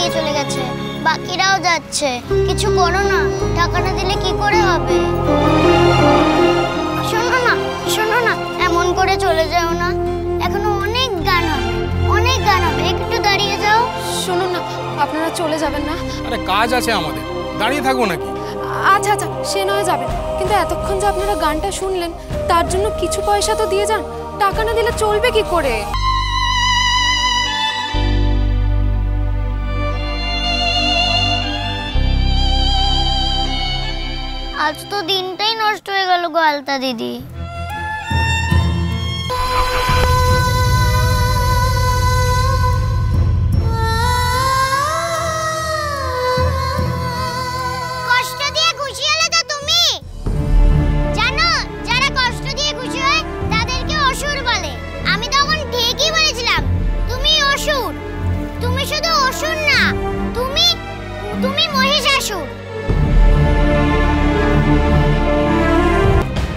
দিয়ে চলে গেছে, বাকিরাও যাচ্ছে। কিছু করো না, টাকা না দিলে কি করে হবে? শোনো না, শোনো না, এমন করে চলে যাও না। এখনো অনেক গান হবে, অনেক গান হবে, একটু দাঁড়িয়ে যাও। শুনুন না, আপনারা চলে যাবেন না? আরে কাজ আছে আমাদের, দাঁড়িয়ে থাকবো নাকি? আচ্ছা আচ্ছা, সে নয় যাবেন, কিন্তু এতক্ষণ যে আপনারা গানটা শুনলেন তার জন্য কিছু পয়সা তো দিয়ে যান। টাকা না দিলে চলবে কি করে? আজ তো দিনটাই নষ্ট হয়ে গেল গো আলতা দিদি। কষ্ট দিয়ে খুশি হলে তো তুমি জানো, যারা কষ্ট দিয়ে খুশি হয় তাদেরকে অসুর বলে। আমি তখন ঠিকই বলেছিলাম, তুমি অসুর। তুমি শুধু অসুর না, তুমি তুমি মহিষাসুর।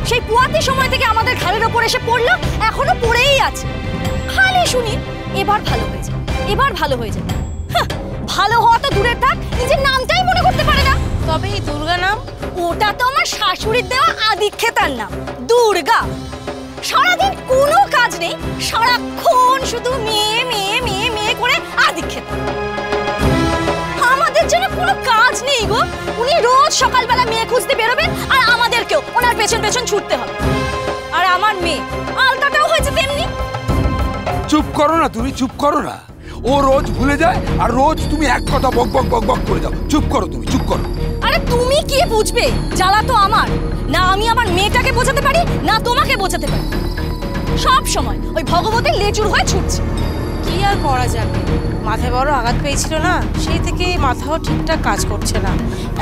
সেই পুয়াতি সময় থেকে আমাদের ঘাড়ের ওপর এসে পড়লো, এখনো পড়েই আছে। খালি শুনি এবার ভালো হয়েছে, এবার ভালো হয়েছে। ভালো হওয়া তো দূরের থাক, নিজের নামটাই মনে করতে পারে না। তবে এই দুর্গা নাম, ওটা তো আমার শাশুড়ির দেওয়া আদিক্ষেতার নাম, দুর্গা। সারাদিন কোনো কাজ নেই, সারাক্ষণ শুধু মেয়ে মেয়ে মেয়ে মেয়ে করে আদিক্ষেতা। আমাদের জন্য কোনো কাজ নেই গো। উনি রোজ সকালবেলা মেয়ে খুঁজতে বেরোবেন, আর আমাদেরকেও ওনার পেছন পেছন ছুটতে হবে। আর আমার মেয়ে আলতাটাও হয়েছে তেমনি। চুপ করো না, তুমি চুপ করো না। ও রোজ ভুলে যায়, আর রোজ তুমি এক কথা বক বক বক বক করে দাও। চুপ করো, তুমি চুপ করো। আরে তুমি কি বুঝবে? জ্বালা তো আমার না। আমি আমার মেয়েটাকে বোঝাতে পারি না, তোমাকে বোঝাতে পারি। সব সময় ওই ভগবতের লেজুর হয়ে ছুটছে। কি আর করা যাবে, মাথায় বড় আঘাত পেয়েছিল না, সেই থেকে মাথাও ঠিকঠাক কাজ করছে না।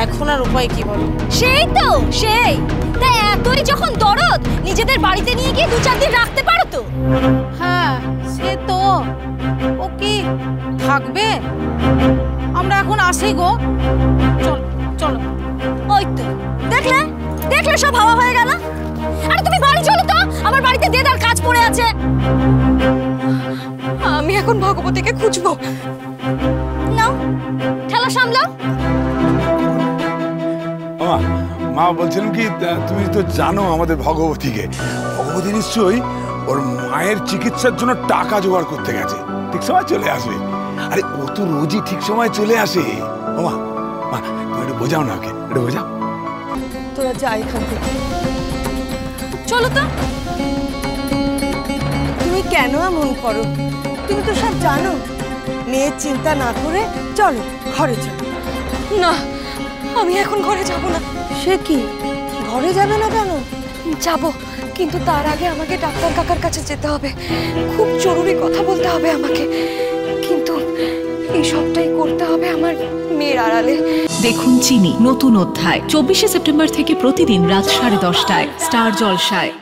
এখন আর উপায় কি বলো? সেই তো সেই। তাই এতই যখন দরদ, নিজেদের বাড়িতে নিয়ে গিয়ে 2-4 দিন রাখতে পারো তো। হ্যাঁ সে তো। ও কি থাকবে? আমরা এখন আসি গো। চল চলো। ওই তো দেখলে, দেখলে সব হাওয়া হয়ে গেল। আরে তুমি বাড়ি চলো তো, আমার বাড়িতে দেদার কাজ পড়ে আছে। আমি এখন ভগবতীকে খুঁজবো। নাও ঠেলা সামলাও। মা বলছেন কি, তুমি তো জানো আমাদের ভগবতীকে। ভগবতী নিশ্চয়ই ওর মায়ের চিকিৎসার জন্য টাকা জোগাড় করতে গেছে, ঠিক সময় চলে আসবে। আরে ও তো রোজই ঠিক সময় চলে আসে। মা মা তুমি একটু বোঝাও না ওকে, একটু বোঝাও। তোরা যা এখান থেকে। চলো তো। তুমি কেন এমন করো? তুমি তো সব জানো। মেয়ের চিন্তা না করে চলো ঘরে চলো। না, আমি এখন ঘরে যাব না। সে কি, ঘরে যাবে না কেন? যাব, কিন্তু তার আগে আমাকে ডাক্তার কাকার কাছে যেতে হবে। খুব জরুরি কথা বলতে হবে আমাকে, কিন্তু এই সবটাই করতে হবে আমার মেয়ের আড়ালে। দেখুন চিনি নতুন অধ্যায় 24শে সেপ্টেম্বর থেকে প্রতিদিন রাত 10:30টায় স্টার জলসায়।